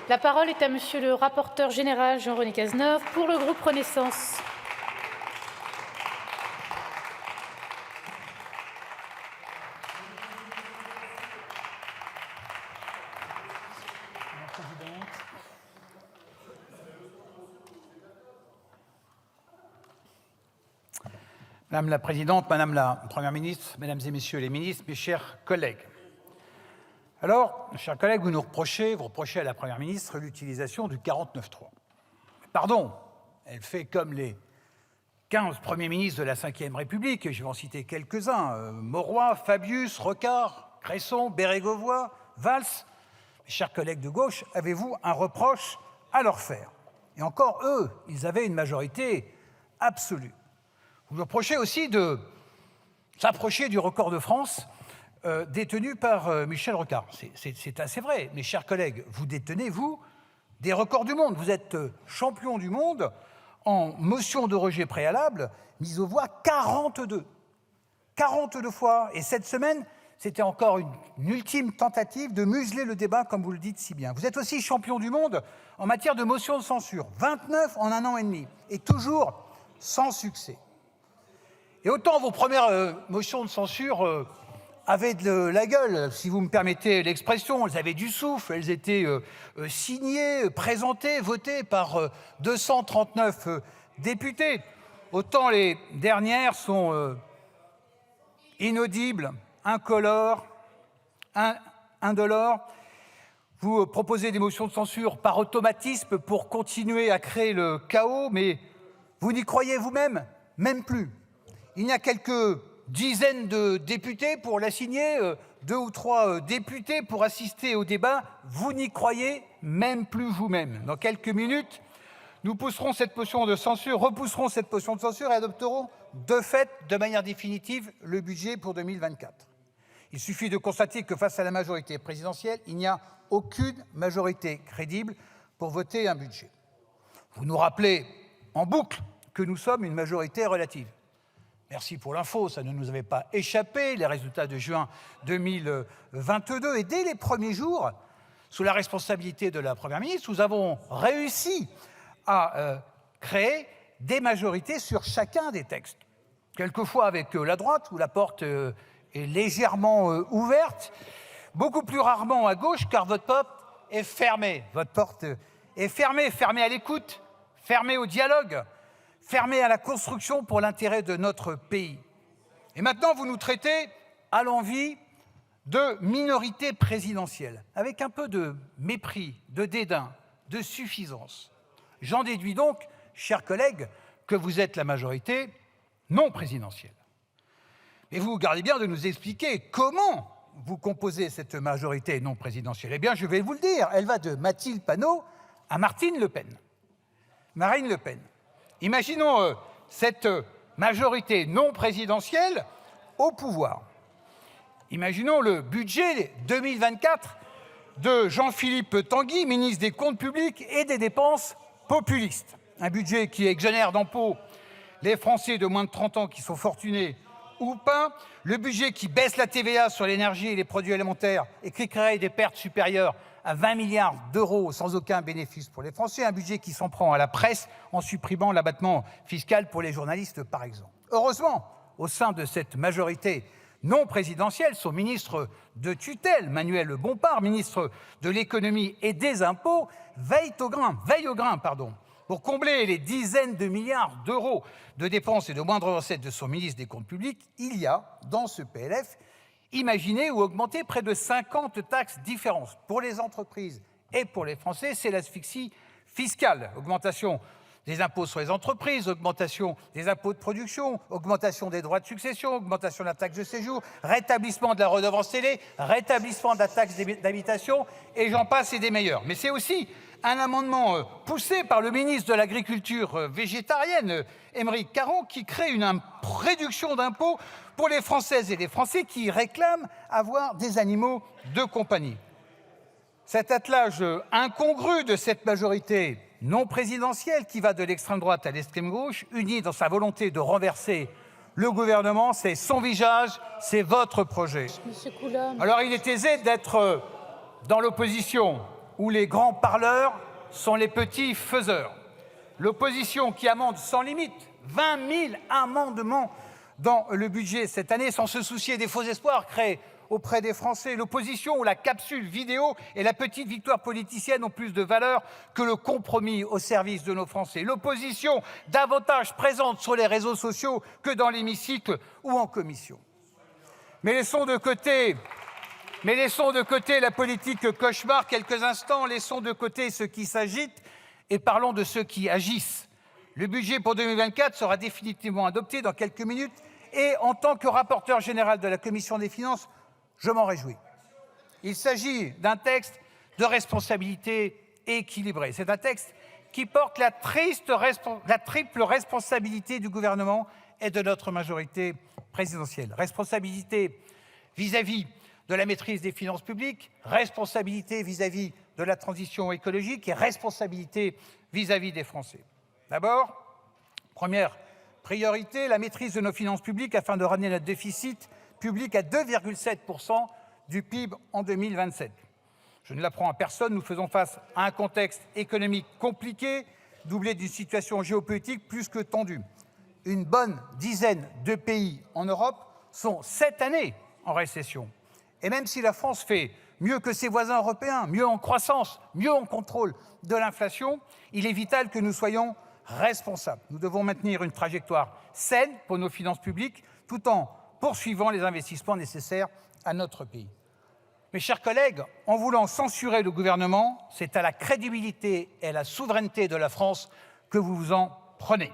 La parole est à Monsieur le rapporteur général Jean-René Cazeneuve pour le groupe Renaissance. Madame la Présidente, Madame la Première ministre, Mesdames et Messieurs les ministres, mes chers collègues. Alors, chers collègues, vous reprochez à la Première ministre l'utilisation du 49.3. Pardon, elle fait comme les 15 premiers ministres de la Ve République, je vais en citer quelques-uns, Mauroy, Fabius, Rocard, Cresson, Bérégovoy, Valls. Mes chers collègues de gauche, avez-vous un reproche à leur faire? Et encore, eux, ils avaient une majorité absolue. Vous lui reprochez aussi de s'approcher du record de France détenu par Michel Rocard. C'est assez vrai, mes chers collègues. Vous détenez, vous, des records du monde. Vous êtes champion du monde en motion de rejet préalable, mise aux voix 42. 42 fois. Et cette semaine, c'était encore une ultime tentative de museler le débat, comme vous le dites si bien. Vous êtes aussi champion du monde en matière de motion de censure. 29 en un an et demi. Et toujours sans succès. Et autant vos premières motions de censure avaient de la gueule, si vous me permettez l'expression, elles avaient du souffle, elles étaient signées, présentées, votées par 239 députés. Autant les dernières sont inaudibles, incolores, indolores. Vous proposez des motions de censure par automatisme pour continuer à créer le chaos, mais vous n'y croyez vous-même, même plus. Il y a quelques dizaines de députés pour la signer, 2 ou 3 députés pour assister au débat. Vous n'y croyez même plus vous-même. Dans quelques minutes, nous repousserons cette motion de censure et adopterons de fait, de manière définitive, le budget pour 2024. Il suffit de constater que face à la majorité présidentielle, il n'y a aucune majorité crédible pour voter un budget. Vous nous rappelez en boucle que nous sommes une majorité relative. Merci pour l'info, ça ne nous avait pas échappé, les résultats de juin 2022. Et dès les premiers jours, sous la responsabilité de la Première ministre, nous avons réussi à créer des majorités sur chacun des textes. Quelquefois avec la droite, où la porte est légèrement ouverte, beaucoup plus rarement à gauche, car votre porte est fermée. Votre porte est fermée, fermée à l'écoute, fermée au dialogue, fermée à la construction pour l'intérêt de notre pays. Et maintenant, vous nous traitez à l'envi de minorité présidentielle, avec un peu de mépris, de dédain, de suffisance. J'en déduis donc, chers collègues, que vous êtes la majorité non présidentielle. Et vous gardez bien de nous expliquer comment vous composez cette majorité non présidentielle. Eh bien, je vais vous le dire, elle va de Mathilde Panot à Marine Le Pen. Imaginons cette majorité non présidentielle au pouvoir. Imaginons le budget 2024 de Jean-Philippe Tanguy, ministre des Comptes publics et des Dépenses populistes. Un budget qui exonère d'impôts les Français de moins de 30 ans qui sont fortunés ou pas. Le budget qui baisse la TVA sur l'énergie et les produits alimentaires et qui crée des pertes supérieures à 20 milliards d'euros sans aucun bénéfice pour les Français, un budget qui s'en prend à la presse en supprimant l'abattement fiscal pour les journalistes, par exemple. Heureusement, au sein de cette majorité non présidentielle, son ministre de tutelle, Manuel Bompard, ministre de l'économie et des impôts, veille au grain, pour combler les dizaines de milliards d'euros de dépenses et de moindres recettes de son ministre des Comptes publics. Il y a, dans ce PLF, imaginer ou augmenter près de 50 taxes différentes. Pour les entreprises et pour les Français, c'est l'asphyxie fiscale. Augmentation des impôts sur les entreprises, augmentation des impôts de production, augmentation des droits de succession, augmentation de la taxe de séjour, rétablissement de la redevance télé, rétablissement de la taxe d'habitation, et j'en passe et des meilleurs. Mais c'est aussi un amendement poussé par le ministre de l'Agriculture végétarienne, Aymeric Caron, qui crée une réduction d'impôts pour les Françaises et les Français qui réclament avoir des animaux de compagnie. Cet attelage incongru de cette majorité non présidentielle qui va de l'extrême droite à l'extrême gauche, unie dans sa volonté de renverser le gouvernement, c'est son visage, c'est votre projet. Alors il est aisé d'être dans l'opposition où les grands parleurs sont les petits faiseurs. L'opposition qui amende sans limite 20 000 amendements dans le budget cette année sans se soucier des faux espoirs créés auprès des Français. L'opposition où la capsule vidéo et la petite victoire politicienne ont plus de valeur que le compromis au service de nos Français. L'opposition davantage présente sur les réseaux sociaux que dans l'hémicycle ou en commission. Mais laissons de côté la politique cauchemar quelques instants, laissons de côté ceux qui s'agitent et parlons de ceux qui agissent. Le budget pour 2024 sera définitivement adopté dans quelques minutes et en tant que rapporteur général de la Commission des finances, je m'en réjouis. Il s'agit d'un texte de responsabilité équilibrée. C'est un texte qui porte la triple responsabilité du gouvernement et de notre majorité présidentielle. Responsabilité vis-à-vis de la maîtrise des finances publiques, responsabilité vis-à-vis de la transition écologique et responsabilité vis-à-vis des Français. D'abord, première priorité, la maîtrise de nos finances publiques afin de ramener notre déficit public à 2,7% du PIB en 2027. Je ne l'apprends à personne, nous faisons face à un contexte économique compliqué, doublé d'une situation géopolitique plus que tendue. Une bonne dizaine de pays en Europe sont cette année en récession. Et même si la France fait mieux que ses voisins européens, mieux en croissance, mieux en contrôle de l'inflation, il est vital que nous soyons responsables. Nous devons maintenir une trajectoire saine pour nos finances publiques, tout en poursuivant les investissements nécessaires à notre pays. Mes chers collègues, en voulant censurer le gouvernement, c'est à la crédibilité et à la souveraineté de la France que vous vous en prenez.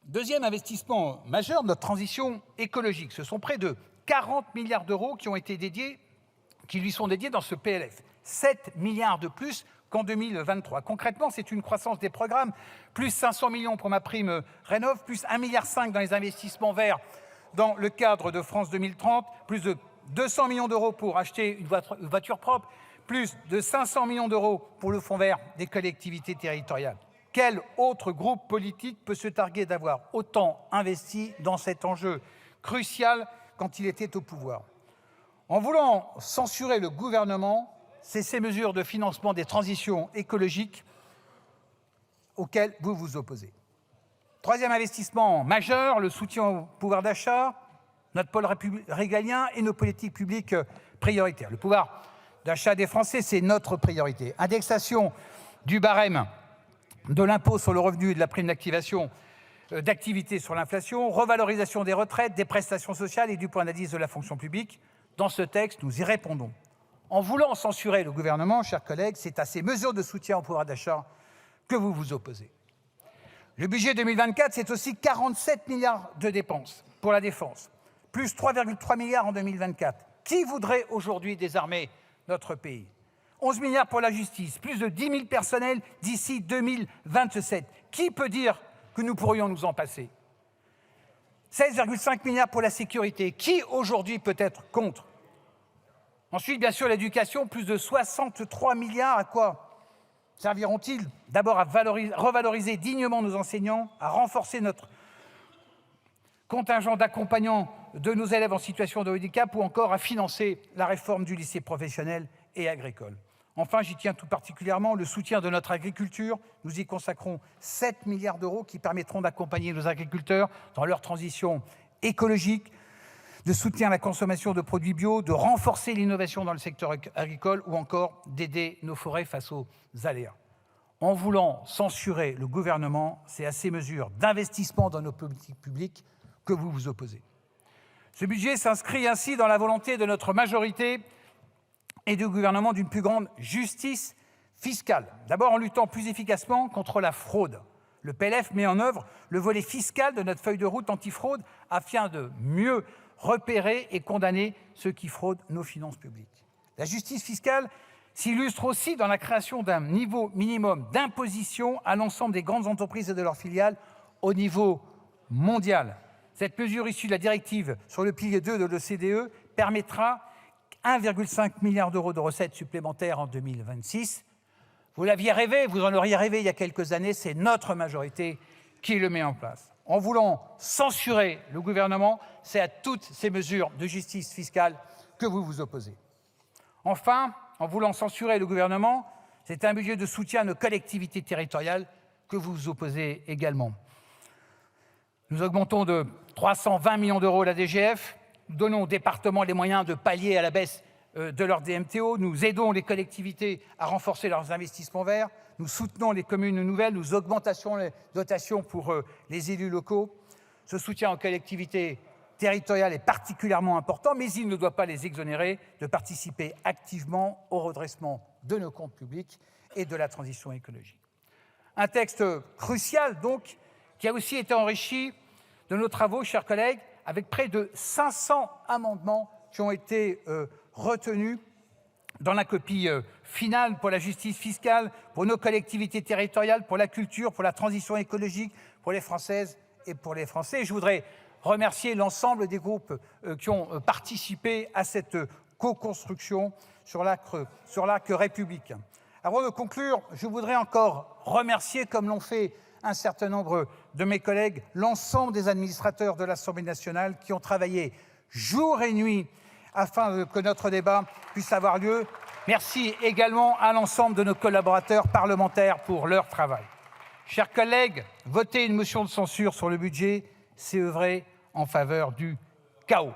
Deuxième investissement majeur de notre transition écologique. Ce sont près de 40 milliards d'euros qui lui sont dédiés dans ce PLF. 7 milliards de plus qu'en 2023. Concrètement, c'est une croissance des programmes, plus 500 millions pour ma prime Rénov', plus 1,5 milliard dans les investissements verts dans le cadre de France 2030, plus de 200 millions d'euros pour acheter une voiture propre, plus de 500 millions d'euros pour le fonds vert des collectivités territoriales. Quel autre groupe politique peut se targuer d'avoir autant investi dans cet enjeu crucial quand il était au pouvoir? En voulant censurer le gouvernement, c'est ces mesures de financement des transitions écologiques auxquelles vous vous opposez. Troisième investissement majeur, le soutien au pouvoir d'achat, notre pôle régalien et nos politiques publiques prioritaires. Le pouvoir d'achat des Français, c'est notre priorité. Indexation du barème de l'impôt sur le revenu et de la prime d'activité sur l'inflation, revalorisation des retraites, des prestations sociales et du point d'indice de la fonction publique. Dans ce texte, nous y répondons. En voulant censurer le gouvernement, chers collègues, c'est à ces mesures de soutien au pouvoir d'achat que vous vous opposez. Le budget 2024, c'est aussi 47 milliards de dépenses pour la défense, plus 3,3 milliards en 2024. Qui voudrait aujourd'hui désarmer notre pays? 11 milliards pour la justice, plus de 10 000 personnels d'ici 2027. Qui peut dire que nous pourrions nous en passer? 16,5 milliards pour la sécurité. Qui aujourd'hui peut être contre? Ensuite, bien sûr, l'éducation, plus de 63 milliards. À quoi serviront-ils? D'abord à revaloriser dignement nos enseignants, à renforcer notre contingent d'accompagnants de nos élèves en situation de handicap ou encore à financer la réforme du lycée professionnel et agricole. Enfin, j'y tiens tout particulièrement, le soutien de notre agriculture. Nous y consacrons 7 milliards d'euros qui permettront d'accompagner nos agriculteurs dans leur transition écologique, de soutien à la consommation de produits bio, de renforcer l'innovation dans le secteur agricole ou encore d'aider nos forêts face aux aléas. En voulant censurer le gouvernement, c'est à ces mesures d'investissement dans nos politiques publiques que vous vous opposez. Ce budget s'inscrit ainsi dans la volonté de notre majorité et du gouvernement d'une plus grande justice fiscale. D'abord en luttant plus efficacement contre la fraude. Le PLF met en œuvre le volet fiscal de notre feuille de route antifraude afin de mieux repérer et condamner ceux qui fraudent nos finances publiques. La justice fiscale s'illustre aussi dans la création d'un niveau minimum d'imposition à l'ensemble des grandes entreprises et de leurs filiales au niveau mondial. Cette mesure issue de la directive sur le pilier 2 de l'OCDE permettra 1,5 milliard d'euros de recettes supplémentaires en 2026. Vous l'aviez rêvé, vous en auriez rêvé il y a quelques années, c'est notre majorité qui le met en place. En voulant censurer le gouvernement, c'est à toutes ces mesures de justice fiscale que vous vous opposez. Enfin, en voulant censurer le gouvernement, c'est un budget de soutien à nos collectivités territoriales que vous vous opposez également. Nous augmentons de 320 millions d'euros la DGF, nous donnons aux départements les moyens de pallier à la baisse de leur DMTO, nous aidons les collectivités à renforcer leurs investissements verts, nous soutenons les communes nouvelles, nous augmentons les dotations pour les élus locaux. Ce soutien aux collectivités territoriales est particulièrement important, mais il ne doit pas les exonérer de participer activement au redressement de nos comptes publics et de la transition écologique. Un texte crucial, donc, qui a aussi été enrichi de nos travaux, chers collègues, avec près de 500 amendements qui ont été retenus dans la copie finale pour la justice fiscale, pour nos collectivités territoriales, pour la culture, pour la transition écologique, pour les Françaises et pour les Français. Je voudrais remercier l'ensemble des groupes qui ont participé à cette co-construction sur l'arc républicain. Avant de conclure, je voudrais encore remercier, comme l'ont fait un certain nombre de mes collègues, l'ensemble des administrateurs de l'Assemblée nationale qui ont travaillé jour et nuit afin que notre débat puisse avoir lieu. Merci également à l'ensemble de nos collaborateurs parlementaires pour leur travail. Chers collègues, voter une motion de censure sur le budget, c'est œuvrer en faveur du chaos.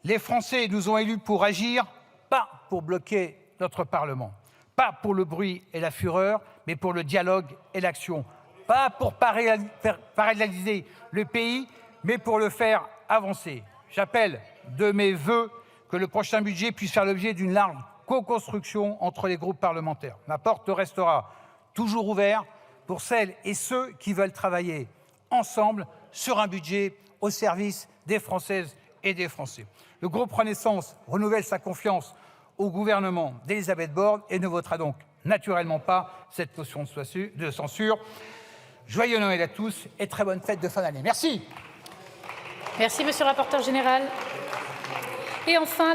Les Français nous ont élus pour agir, pas pour bloquer notre Parlement. Pas pour le bruit et la fureur, mais pour le dialogue et l'action. Pas pour paralyser le pays, mais pour le faire avancer. J'appelle de mes vœux que le prochain budget puisse faire l'objet d'une large co-construction entre les groupes parlementaires. Ma porte restera toujours ouverte pour celles et ceux qui veulent travailler ensemble sur un budget au service des Françaises et des Français. Le groupe Renaissance renouvelle sa confiance au gouvernement d'Elisabeth Borne et ne votera donc naturellement pas cette motion de censure. Joyeux Noël à tous et très bonne fête de fin d'année. Merci. Merci, monsieur le rapporteur général. Et enfin,